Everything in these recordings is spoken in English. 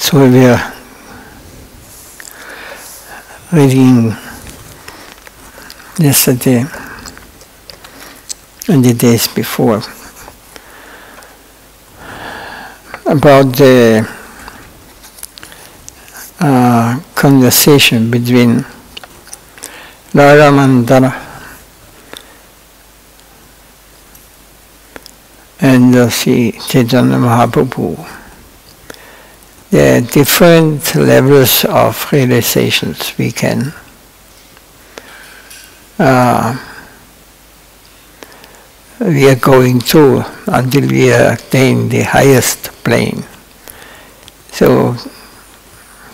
So we are reading yesterday and the days before about the conversation between Radha and Sri Chaitanya Mahaprabhu. There are different levels of realizations we can we are going through until we attain the highest plane. So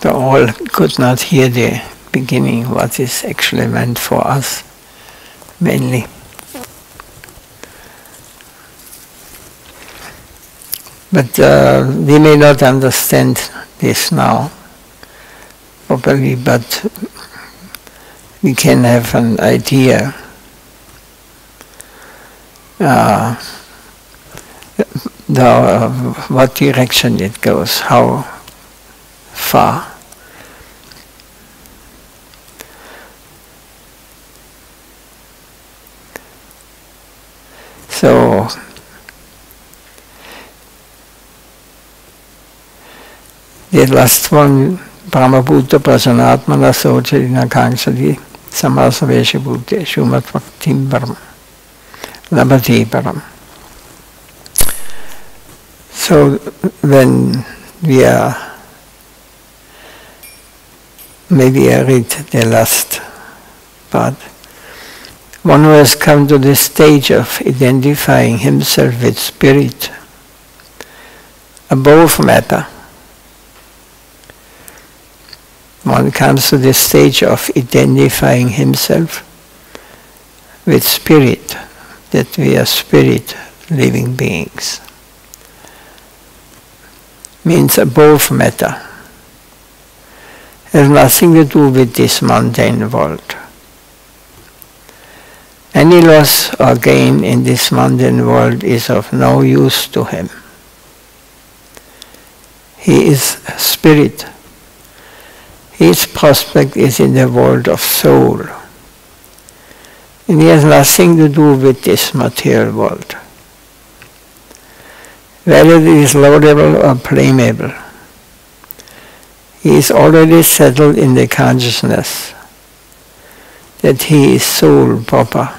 all could not hear the beginning, what is actually meant for us, mainly. But we may not understand this now properly, but we can have an idea what direction it goes, how far. So the last one, Brahmabhuta Prasanatmana Sochadina Kangsadi Samasavesha Bhute Shumat Bhaktim Param Labhati Param. So when we are, maybe I read the last part, one who has come to the stage of identifying himself with spirit above matter. One comes to the stage of identifying himself with spirit, that we are spirit living beings. Means above matter. Has nothing to do with this mundane world. Any loss or gain in this mundane world is of no use to him. He is spirit. His prospect is in the world of soul. And he has nothing to do with this material world. Whether it is laudable or blamable, he is already settled in the consciousness that he is soul proper.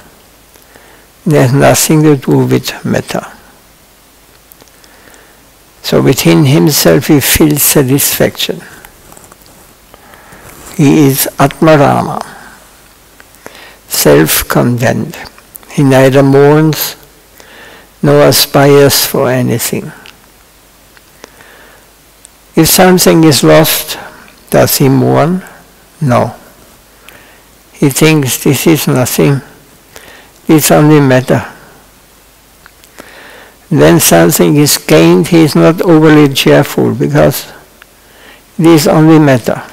It has nothing to do with matter. So within himself he feels satisfaction. He is Atmarama, self-content. He neither mourns nor aspires for anything. If something is lost, does he mourn? No. He thinks this is nothing, it's only matter. When something is gained, he is not overly cheerful because it is only matter.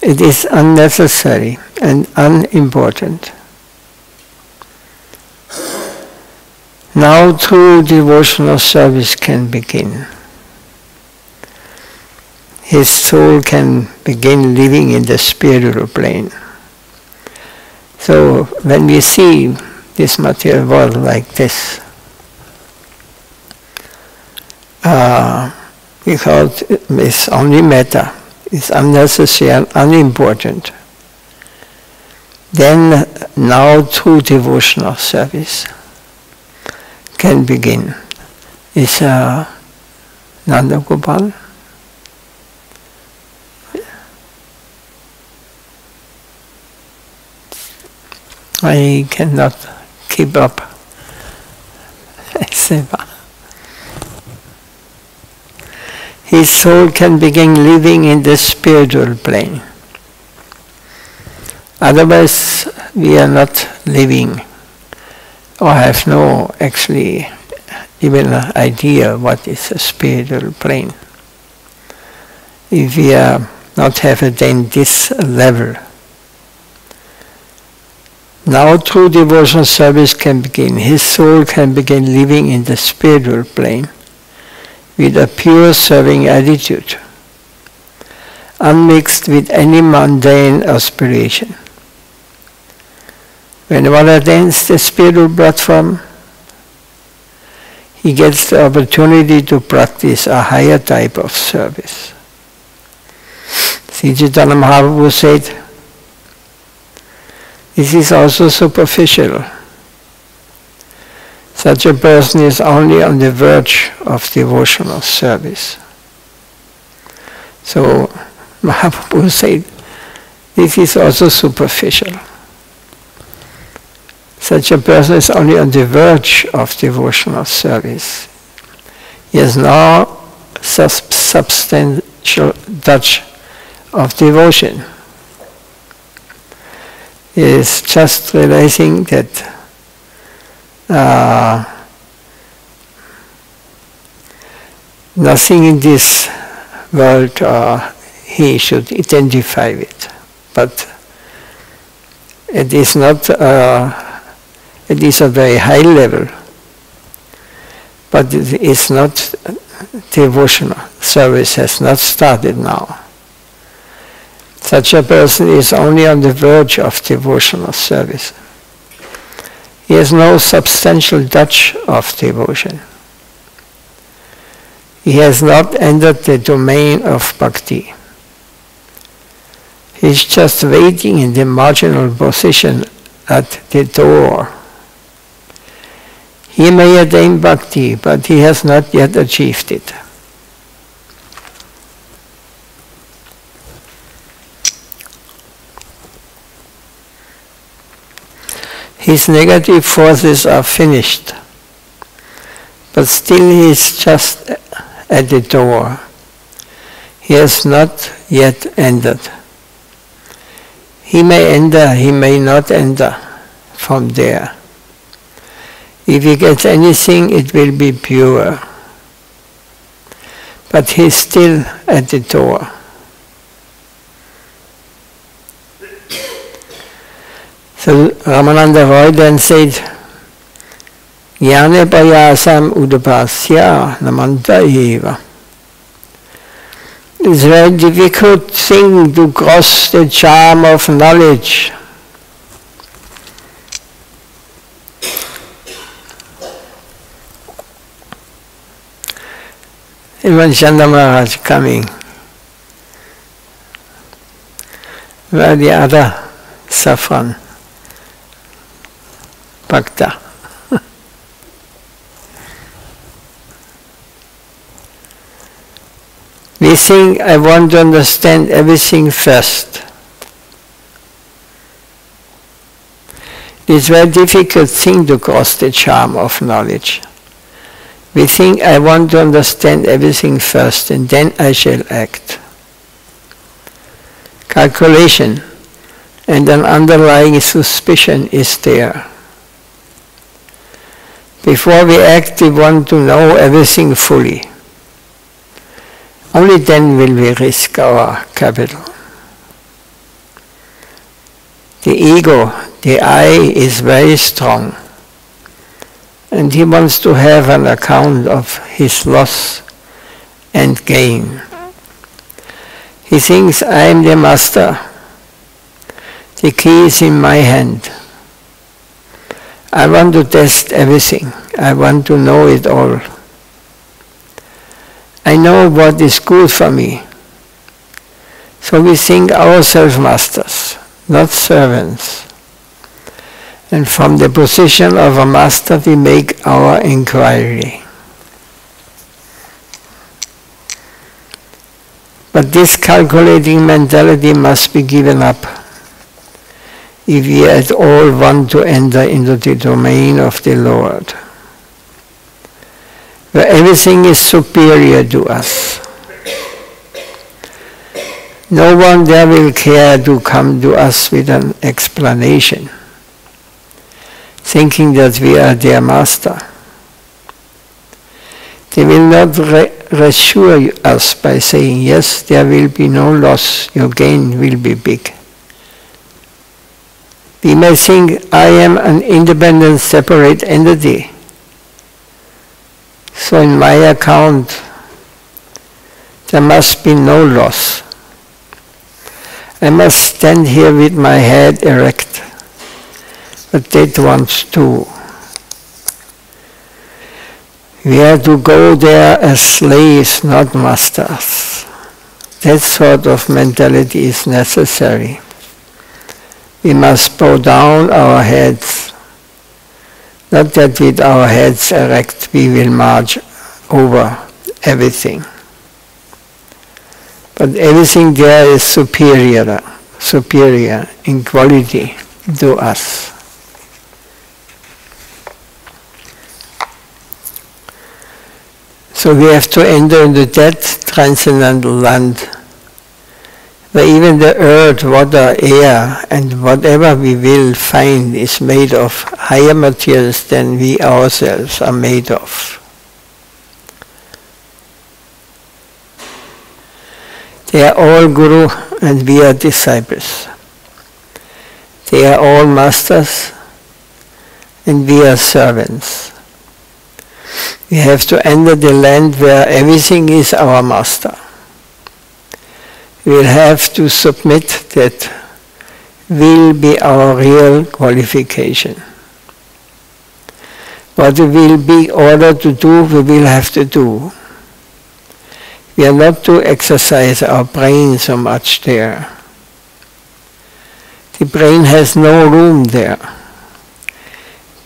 It is unnecessary and unimportant. Now true devotional service can begin. His soul can begin living in the spiritual plane. So when we see this material world like this, because it's only matter, it's unnecessary and unimportant, then now true devotional service can begin. Is Nanda Gopal? I cannot keep up. His soul can begin living in the spiritual plane. Otherwise, we are not living or have no actually even an idea what is a spiritual plane. If we are not have attained this level, now true devotional service can begin. His soul can begin living in the spiritual plane. with a pure serving attitude, unmixed with any mundane aspiration. When one attains the spiritual platform, he gets the opportunity to practice a higher type of service. Sri Chaitanya Mahaprabhu said, this is also superficial. Such a person is only on the verge of devotional service. So Mahaprabhu said, this is also superficial. Such a person is only on the verge of devotional service. He has no substantial touch of devotion. He is just realizing that nothing in this world he should identify with, but it is not. It is a very high level, but it is not devotional. Service has not started now. Such a person is only on the verge of devotional service. He has no substantial touch of devotion. He has not entered the domain of bhakti. He is just waiting in the marginal position at the door. He may attain bhakti, but he has not yet achieved it. His negative forces are finished, but still he is just at the door. He has not yet entered. He may enter, he may not enter from there. If he gets anything, it will be pure. But he is still at the door. So Ramananda Roy then said, Jnane payasam udapasya namanta eva. It's a very difficult thing to cross the charm of knowledge. Even Chanda Maharaj coming, where the other saffron, Bhakta. We think, I want to understand everything first. It's a very difficult thing to cross the charm of knowledge. We think, I want to understand everything first, and then I shall act. Calculation and an underlying suspicion is there. Before we act, we want to know everything fully. Only then will we risk our capital. The ego, the I, is very strong. And he wants to have an account of his loss and gain. He thinks, I am the master. The key is in my hand. I want to test everything. I want to know it all. I know what is good for me. So we think ourselves masters, not servants. And from the position of a master we make our inquiry. But this calculating mentality must be given up if we at all want to enter into the domain of the Lord, where everything is superior to us. No one there will care to come to us with an explanation, thinking that we are their master. They will not reassure us by saying, yes, there will be no loss, your gain will be big. We may think, I am an independent, separate entity. So in my account, There must be no loss. I must stand here with my head erect, but that wants to. We are to go there as slaves, not masters. That sort of mentality is necessary. We must bow down our heads. Not that with our heads erect we will march over everything. But everything there is superior in quality to us. So we have to enter into that transcendental land where even the earth, water, air, and whatever we will find is made of higher materials than we ourselves are made of. They are all Guru and we are disciples. They are all masters and we are servants. We have to enter the land where everything is our master. We will have to submit that will be our real qualification. What we will be ordered to do, we will have to do. We are not to exercise our brain so much there. The brain has no room there.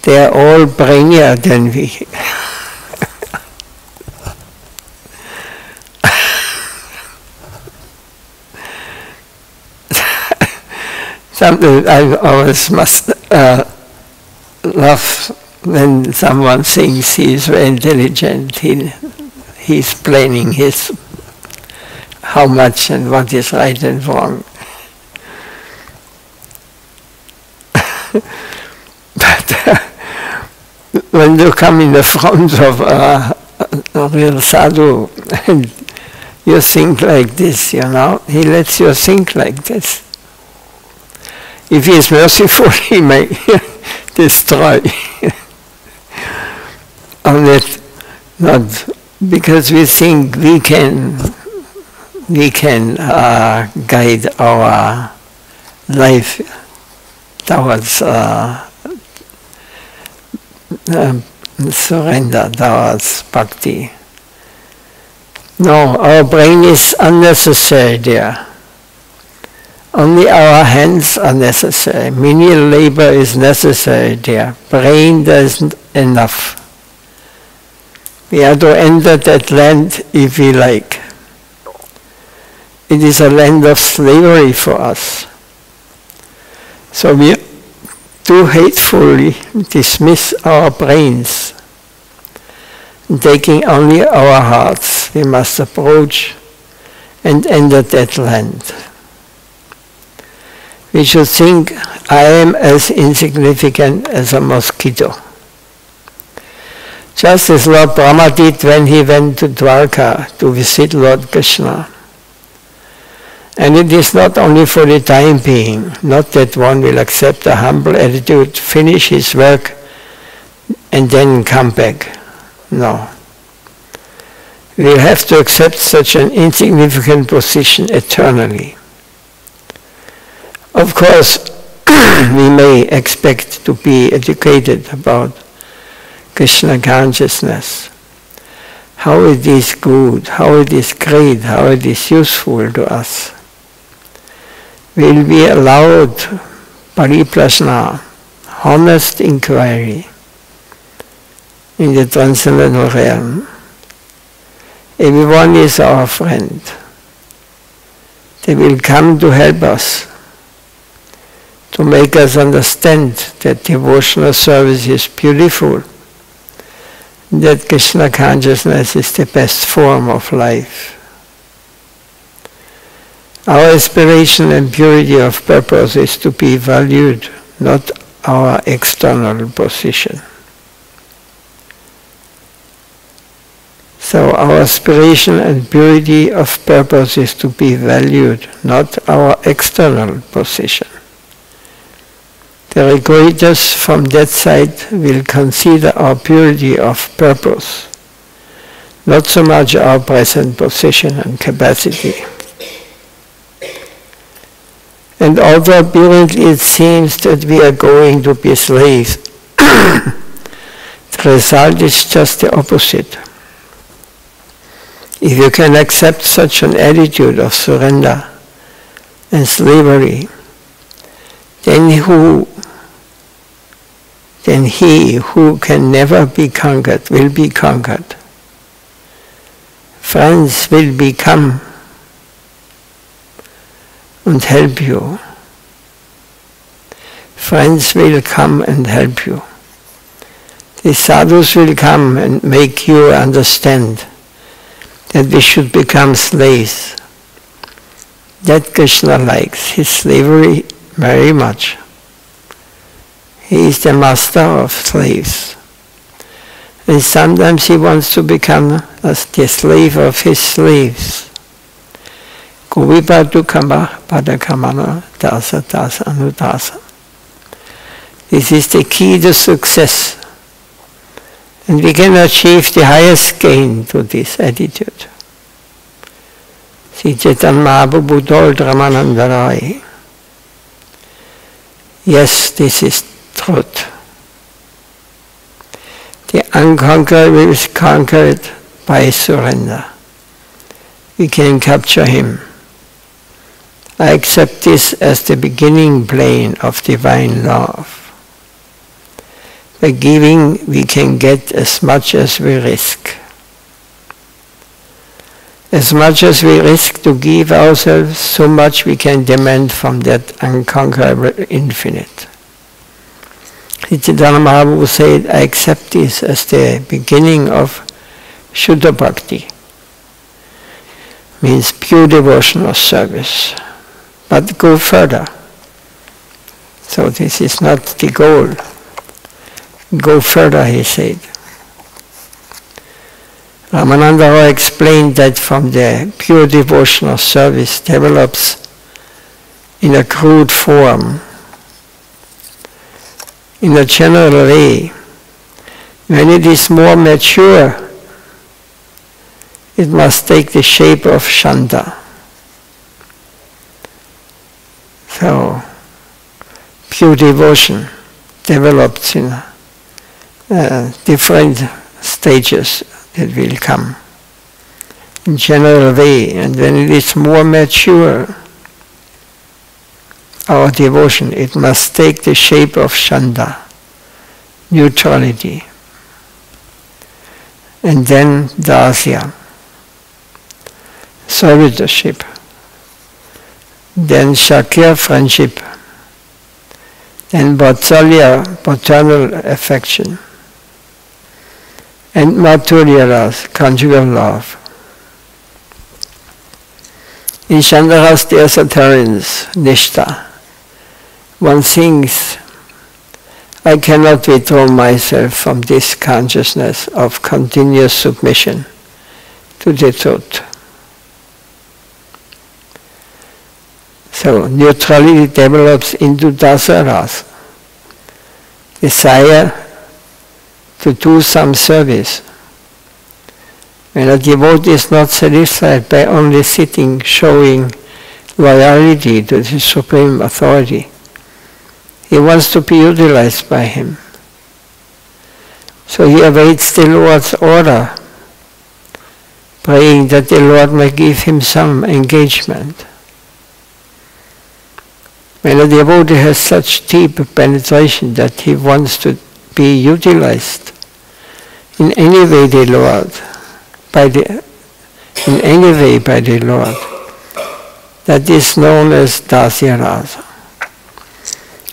They are all brainier than we. Something I always must laugh when someone thinks he is very intelligent. He's planning how much and what is right and wrong. But when you come in the front of a real sadhu and you think like this, he lets you think like this. If he is merciful, he may destroy. Not because we think we can guide our life towards surrender, towards Bhakti. No, our brain is unnecessary there. Only our hands are necessary. Menial labor is necessary there. Brain doesn't enough. We are to enter that land if we like. It is a land of slavery for us. So we do hatefully dismiss our brains. Taking only our hearts, we must approach and enter that land. We should think, I am as insignificant as a mosquito. Just as Lord Brahma did when he went to Dwarka to visit Lord Krishna. And it is not only for the time being, not that one will accept a humble attitude, finish his work, and then come back. No. We will have to accept such an insignificant position eternally. Of course, we may expect to be educated about Krishna consciousness, how it is good, how it is great, how it is useful to us. Will be allowed pariprashna, honest inquiry in the transcendental realm. Everyone is our friend. They will come to help us, to make us understand that devotional service is beautiful, that Krishna consciousness is the best form of life. Our aspiration and purity of purpose is to be valued, not our external position. So our aspiration and purity of purpose is to be valued, not our external position. The regulators from that side will consider our purity of purpose, not so much our present position and capacity. And although apparently it seems that we are going to be slaves, the result is just the opposite. If you can accept such an attitude of surrender and slavery, then he who can never be conquered will be conquered. Friends will become and help you. Friends will come and help you. The sadhus will come and make you understand that we should become slaves. That Krishna likes, his slavery very much. He is the master of slaves. And sometimes he wants to become the slave of his slaves. Kuvipadu padakamana dasa dasa anudasa. This is the key to success. And we can achieve the highest gain to this attitude. Sri Chaitanya Mahaprabhu told Ramananda Roy, yes, this is truth. The unconquerable is conquered by surrender. We can capture him. I accept this as the beginning plane of divine love. By giving, we can get as much as we risk. As much as we risk to give ourselves, so much we can demand from that unconquerable infinite. Chaitanya Mahaprabhu said, I accept this as the beginning of Shuddha Bhakti. Means pure devotional service. But go further. So this is not the goal. Go further, he said. Ramananda Roy explained that from the pure devotional service develops in a crude form, in a general way. When it is more mature, it must take the shape of Shanta. So, pure devotion develops in different stages that will come in general way, and when it is more mature, our devotion, it must take the shape of Shanta, neutrality, and then Dasya, servitorship, then Shakya, friendship, then Vatsalya, paternal affection, and Madhurya Ras, conjugal love. In Shantaras there are Satarins, Nishta. One thinks, I cannot withdraw myself from this consciousness of continuous submission to the truth. So neutrality develops into dasaras, desire to do some service. When a devotee is not satisfied by only sitting, showing loyalty to the Supreme Authority, he wants to be utilized by him. So he awaits the Lord's order, praying that the Lord may give him some engagement. When a devotee has such deep penetration that he wants to be utilized in any way by the Lord, that is known as Dasya Rasa,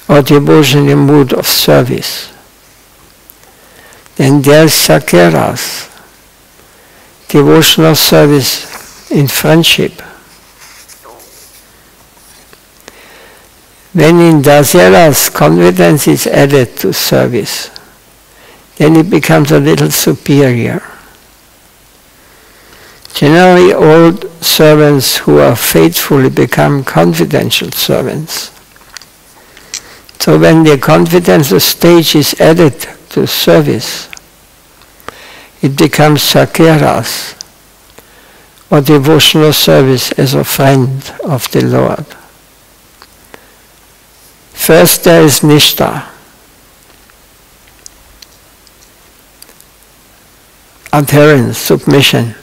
or devotion in mood of service. Then there's Shakya Rasa, devotional service in friendship. When in Dasya Rasa confidence is added to service, then it becomes a little superior. Generally, old servants who are faithfully become confidential servants. So when the confidential stage is added to service, it becomes Sakeras, or devotional service as a friend of the Lord. First there is Nishta, adherence, submission.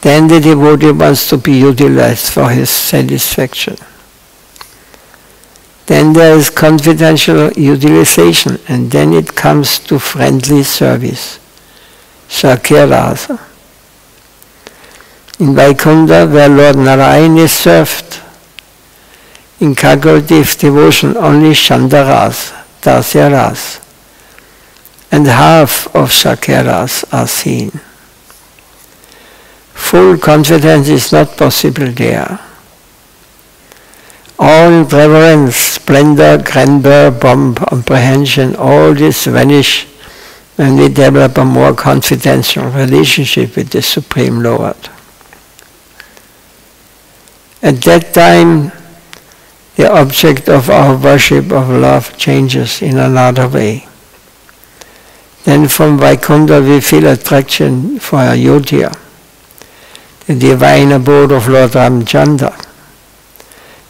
Then the devotee wants to be utilized for his satisfaction. Then there is confidential utilization, and then it comes to friendly service, Sakeras. In Vaikuntha, where Lord Narayan is served, in cognitive devotion only Shandaras, Dasyaras, and half of Sakeras are seen. Full confidence is not possible there. All reverence, splendor, grandeur, pomp, apprehension, all this vanish when we develop a more confidential relationship with the Supreme Lord. At that time, the object of our worship of love changes in another way. Then from Vaikuntha we feel attraction for Ayodhya, the divine abode of Lord Ramchandra.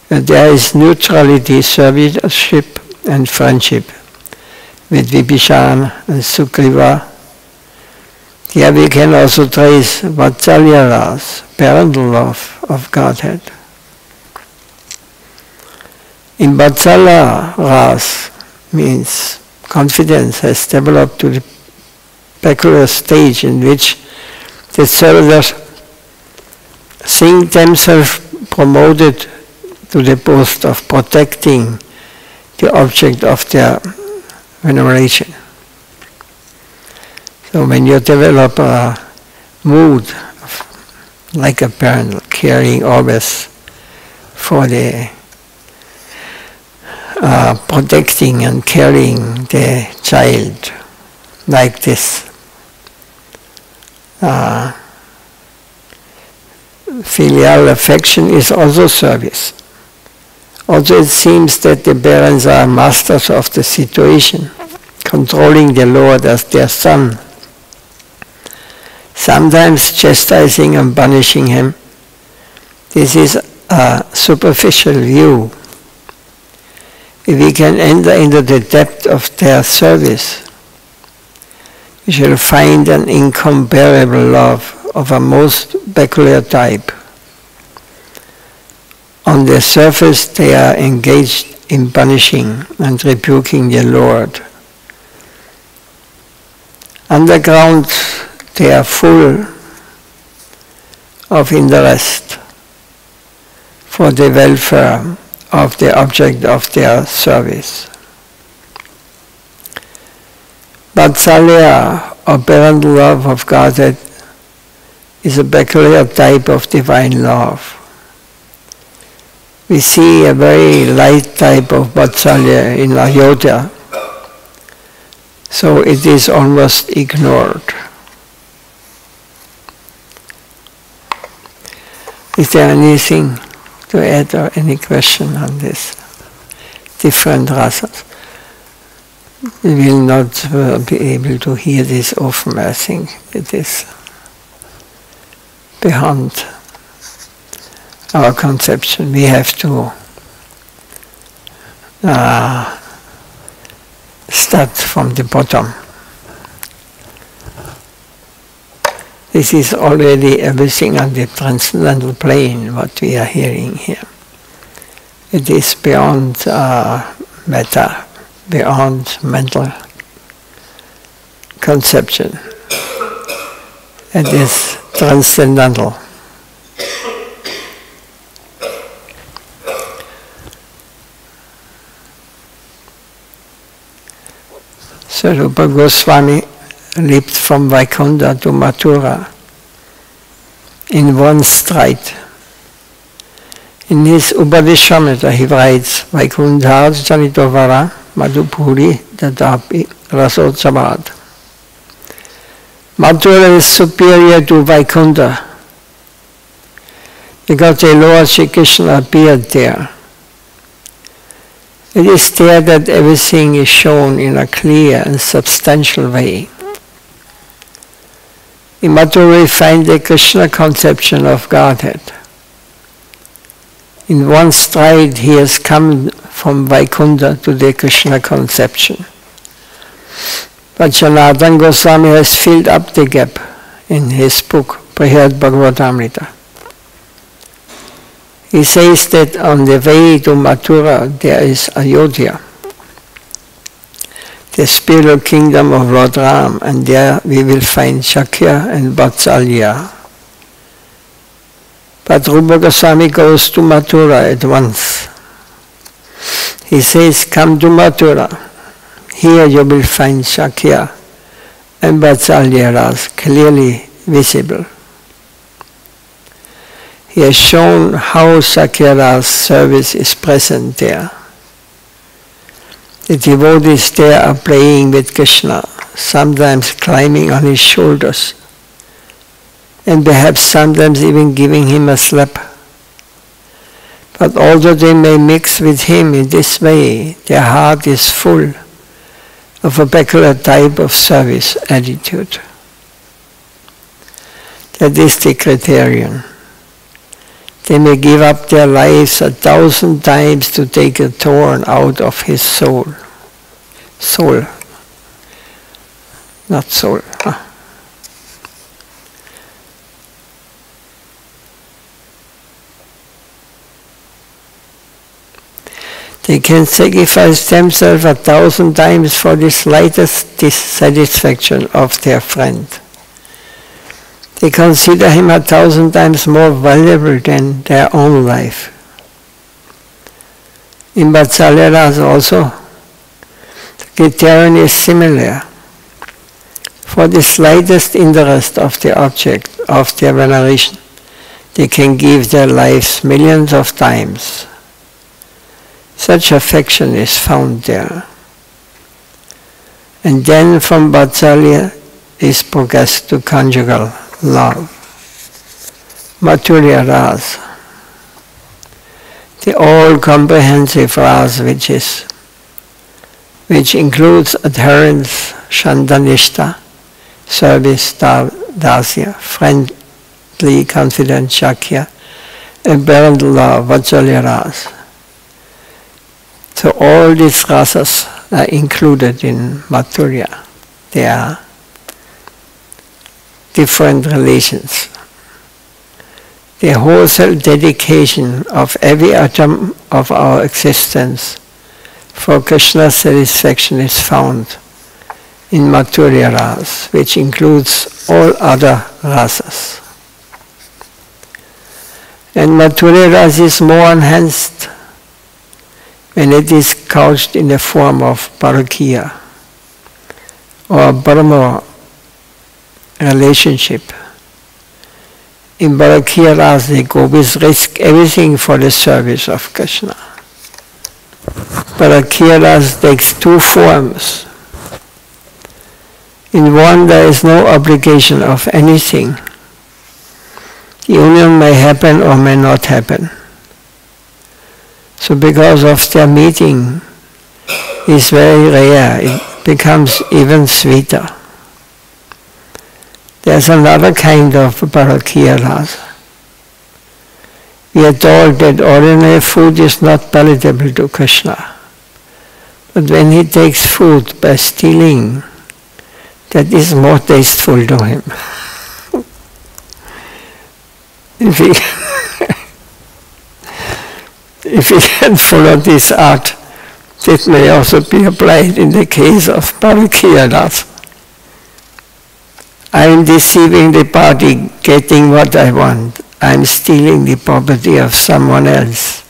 There is neutrality, servitorship and friendship with Vibhishan and Sugriva. Here we can also trace Vatsalya Ras, parental love of Godhead. In Vatsalya Ras means confidence has developed to the peculiar stage in which the servitors think themselves promoted to the post of protecting the object of their veneration. So when you develop a mood like a parent, caring always for the protecting and caring the child like this, filial affection is also service. Also it seems that the parents are masters of the situation, controlling the Lord as their son, sometimes chastising and punishing him. This is a superficial view. If we can enter into the depth of their service, we shall find an incomparable love of a most peculiar type. On the surface they are engaged in punishing and rebuking the Lord. Underground they are full of interest for the welfare of the object of their service. Vatsalya, or parental love of Godhead, is a peculiar type of divine love. We see a very light type of Vatsalya in Ayodhya, so it is almost ignored. Is there anything to add or any question on this? Different rasas. We will not be able to hear this often, I think. It is beyond our conception. We have to start from the bottom. This is already everything on the transcendental plane, what we are hearing here. It is beyond matter, beyond mental conception. It is transcendental. So Rupa Goswami lived from Vaikuntha to Mathura in one stride. In his Upadeshamrita he writes, Vaikunthar Chanitovara Madhupuri Tadapi Rasotsavad. Mathura is superior to Vaikuntha because the Lord Shri Krishna appeared there. It is there that everything is shown in a clear and substantial way. In Mathura we find the Krishna conception of Godhead. In one stride he has come from Vaikuntha to the Krishna conception. But Sanatana Goswami has filled up the gap in his book, Brihad Bhagavatamrita. He says that on the way to Mathura there is Ayodhya, the spiritual kingdom of Lord Ram, and there we will find Shakya and Vatsalya. But Rupa Goswami goes to Mathura at once. He says, come to Mathura. Here you will find Shakya and Vatsalya Ras clearly visible. He has shown how Shakya Ras service is present there. The devotees there are playing with Krishna, sometimes climbing on his shoulders, and perhaps sometimes even giving him a slap. But although they may mix with him in this way, their heart is full of a peculiar type of service attitude. That is the criterion. They may give up their lives 1,000 times to take a thorn out of his soul. Soul. Not soul. They can sacrifice themselves 1,000 times for the slightest dissatisfaction of their friend. They consider him 1,000 times more valuable than their own life. In Vatsalya Ras also, the criterion is similar. For the slightest interest of the object of their veneration, they can give their lives millions of times. Such affection is found there. And then from Vatsalya is progressed to conjugal love. Madhurya Ras, the all-comprehensive Ras which includes adherence, Shantanishta, service, dasya, friendly, confident, Shakya, and parental love, Vatsalya Ras. So all these rasas are included in Madhurya. They are different relations. The wholesale dedication of every atom of our existence for Krishna's satisfaction is found in Madhurya Ras, which includes all other rasas. And Madhurya Ras is more enhanced when it is couched in the form of parakya or Brahma relationship. In Parakya Ras, the gopis risk everything for the service of Krishna. Parakya Ras takes two forms. In one, there is no obligation of anything. The union may happen or may not happen. So because of their meeting is very rare, it becomes even sweeter. There's another kind of Parakya Ras. We are told that ordinary food is not palatable to Krishna. But when he takes food by stealing, that is more tasteful to him. If we can follow this art, it may also be applied in the case of Parakya Ras. I am deceiving the party, getting what I want. I am stealing the property of someone else.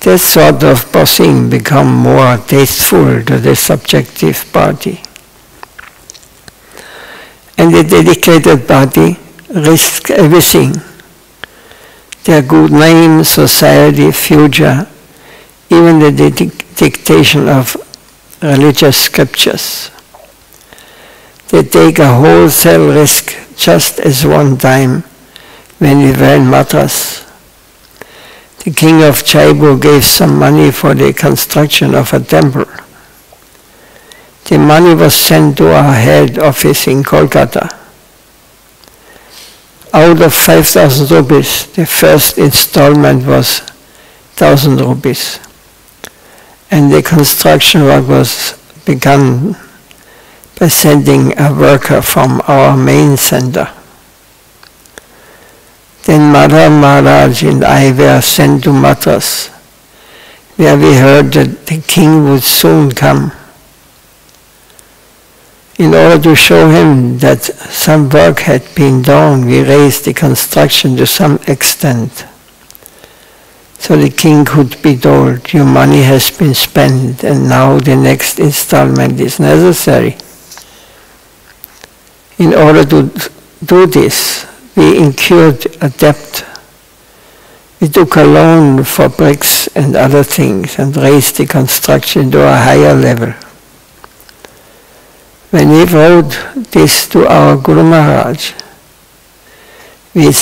That sort of bossing becomes more tasteful to the subjective party. And the dedicated party risks everything. Their good name, society, future, even the dictation of religious scriptures. They take a wholesale risk, just as one time when we were in Madras. The king of Jaipur gave some money for the construction of a temple. The money was sent to our head office in Kolkata. out of 5,000 rupees, the first installment was 1,000 rupees. And the construction work was begun by sending a worker from our main center. Then Maharaj and I were sent to Madras, where we heard that the king would soon come. In order to show him that some work had been done, we raised the construction to some extent. So the king could be told, your money has been spent and now the next installment is necessary. In order to do this, we incurred a debt. We took a loan for bricks and other things and raised the construction to a higher level. When we wrote this to our Guru Maharaj, we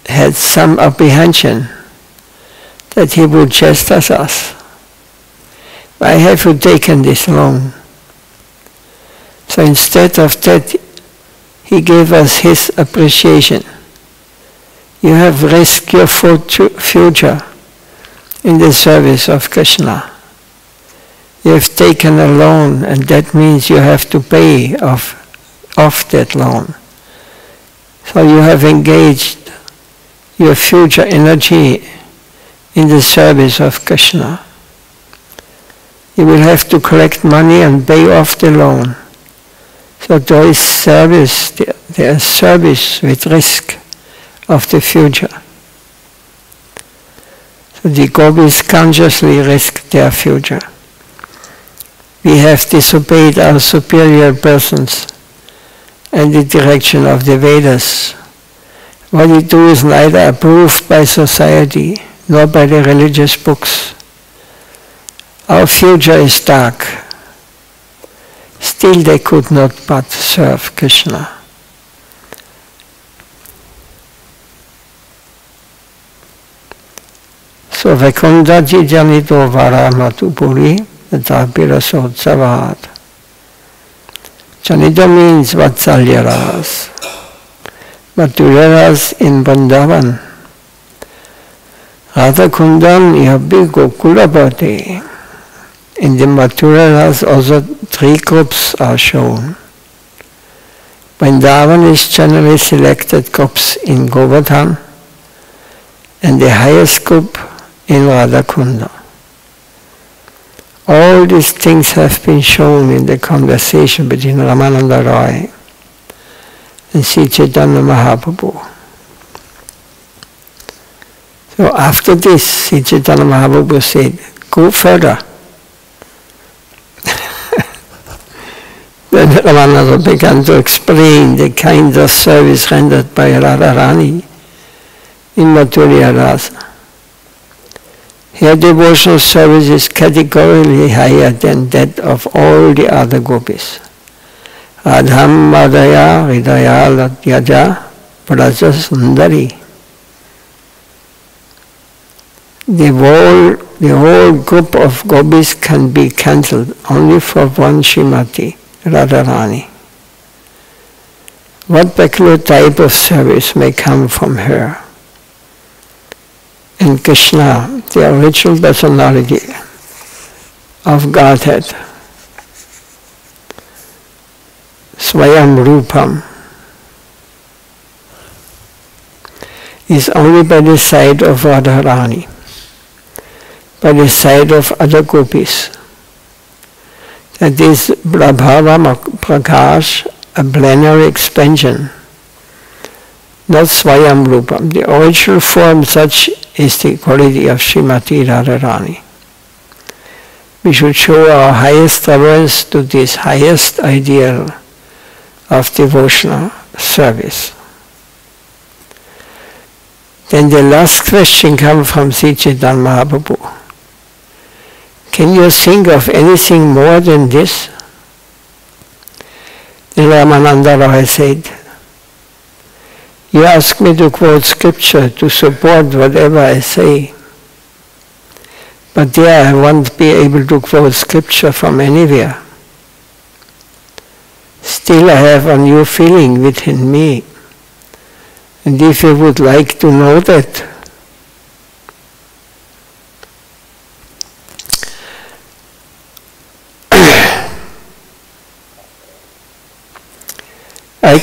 had some apprehension that he would chastise us. Why have you taken this loan? So instead of that, he gave us his appreciation. You have risked your future in the service of Krishna. You have taken a loan, and that means you have to pay off that loan. So you have engaged your future energy in the service of Krishna. You will have to collect money and pay off the loan. So there is service with risk of the future. So the gopis consciously risk their future. We have disobeyed our superior persons and the direction of the Vedas. What we do is neither approved by society nor by the religious books. Our future is dark. Still they could not but serve Krishna. So Vaikunta janito vara matupuri tatapirasotsavad. Janita means Vatsalya ras. Mathura ras in Vrindavan. Radha Kundan ihabhi Gokulapati. In the Mathura ras also three groups are shown. Vrindavan is generally selected groups in Govardhan and the highest group in Radha Kunda. All these things have been shown in the conversation between Ramananda Roy and Sri Chaitanya Mahaprabhu. So after this, Sri Chaitanya Mahaprabhu said, go further. Then Ramananda began to explain the kind of service rendered by Radharani in Madhurya Rasa. Her devotional service is categorically higher than that of all the other gopis. Radham Madhaya Hridaya Latyaja Praja Sundari. The whole group of gopis can be cancelled only for one Srimati, Radharani. What peculiar type of service may come from her? And Krishna, the original personality of Godhead, Swayam Rupam, is only by the side of Radharani, by the side of other gopis. That is Prabhava Prakash, a plenary expansion, not Swayam Rupam. The original form such is the quality of Srimati Radharani. We should show our highest reverence to this highest ideal of devotional service. Then the last question comes from Sri Chaitanya Mahaprabhu. Can you think of anything more than this? Then Ramananda Roy said, you ask me to quote scripture to support whatever I say. But there I won't be able to quote scripture from anywhere. Still I have a new feeling within me. And if you would like to know that, I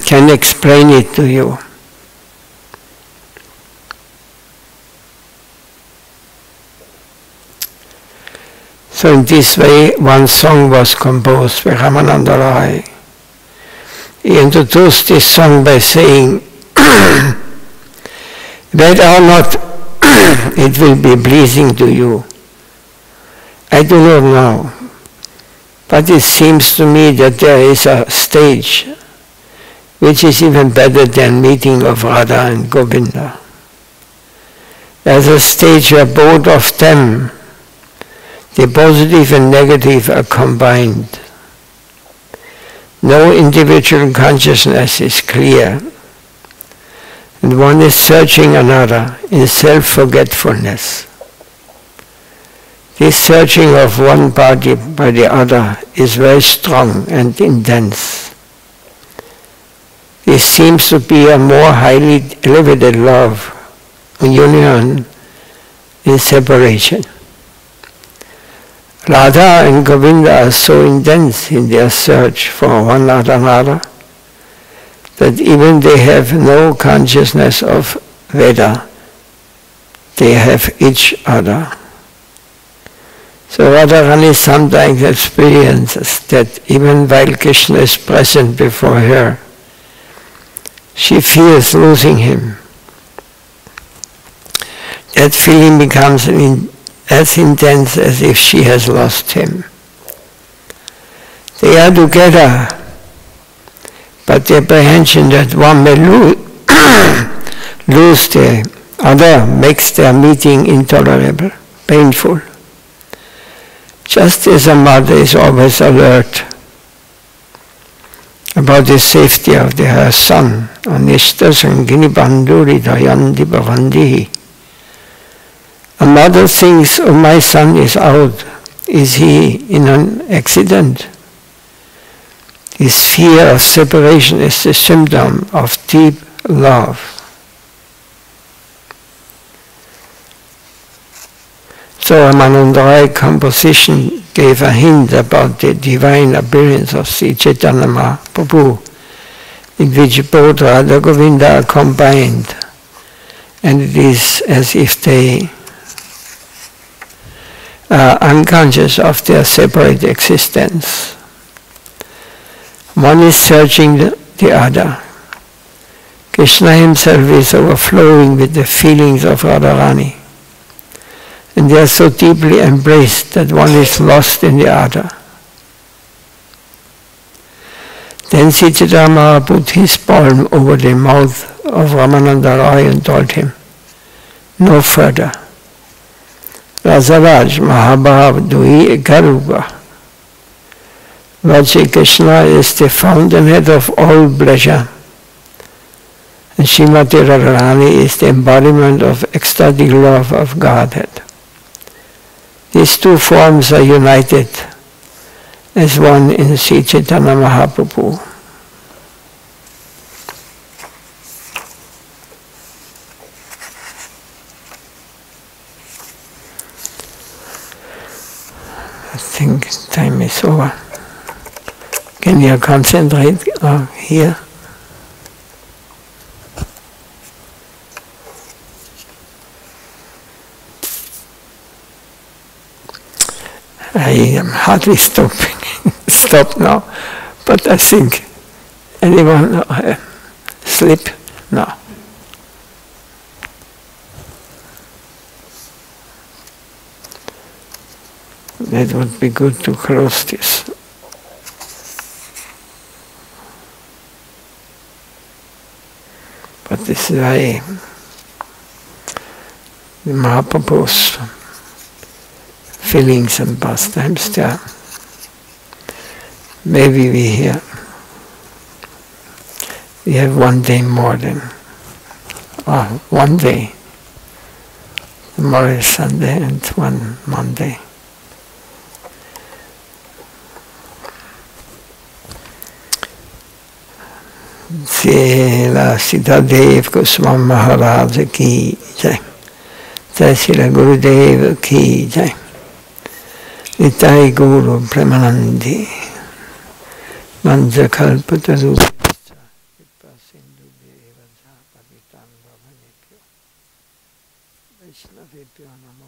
can explain it to you. So in this way, one song was composed by Ramananda Roy. He introduced this song by saying, whether or not it will be pleasing to you, I do not know. But it seems to me that there is a stage which is even better than meeting of Radha and Govinda. There's a stage where both of them, the positive and negative, are combined. No individual consciousness is clear, and one is searching another in self-forgetfulness. This searching of one body by the other is very strong and intense. This seems to be a more highly elevated love, union in separation. Radha and Govinda are so intense in their search for one another that even they have no consciousness of Veda, they have each other. So Radharani sometimes experiences that even while Krishna is present before her, she fears losing him. That feeling becomes as intense as if she has lost him. They are together, but the apprehension that one may lose the other makes their meeting intolerable, painful. Just as a mother is always alert about the safety of her son, Anishta Sangini Banduri Dayandi Bhavandihi. A mother thinks, oh, my son is out. Is he in an accident? His fear of separation is the symptom of deep love. So Ramananda Roy composition gave a hint about the divine appearance of Sri Chaitanya Mahaprabhu, in which both Radha and Govinda are combined, and it is as if they are unconscious of their separate existence. One is searching the other. Krishna himself is overflowing with the feelings of Radharani, and they are so deeply embraced that one is lost in the other. Then Sri Chaitanya Mahaprabhu put his palm over the mouth of Ramananda Roy and told him, no further. Rasavaj Mahabhav Dui Garuga. Lord Sri Krishna is the fountainhead of all pleasure, and Srimati Radharani is the embodiment of ecstatic love of Godhead. These two forms are united as one in Sri Chaitanya Mahaprabhu. I think time is over. Can you concentrate here? I am hardly stop now, but I think anyone sleep now. It would be good to close this. But this is why the Mahaprabhu's feelings and pastimes there. Maybe we have one day more than, one day. Tomorrow is Sunday and one Monday. Srila Siddhadev Goswami Maharaj ki jai. Jai Srila Gurudev ki jai. Nitai Guru Premanandi. Manja Kalpatarupa. Vaishnavebhyo namo.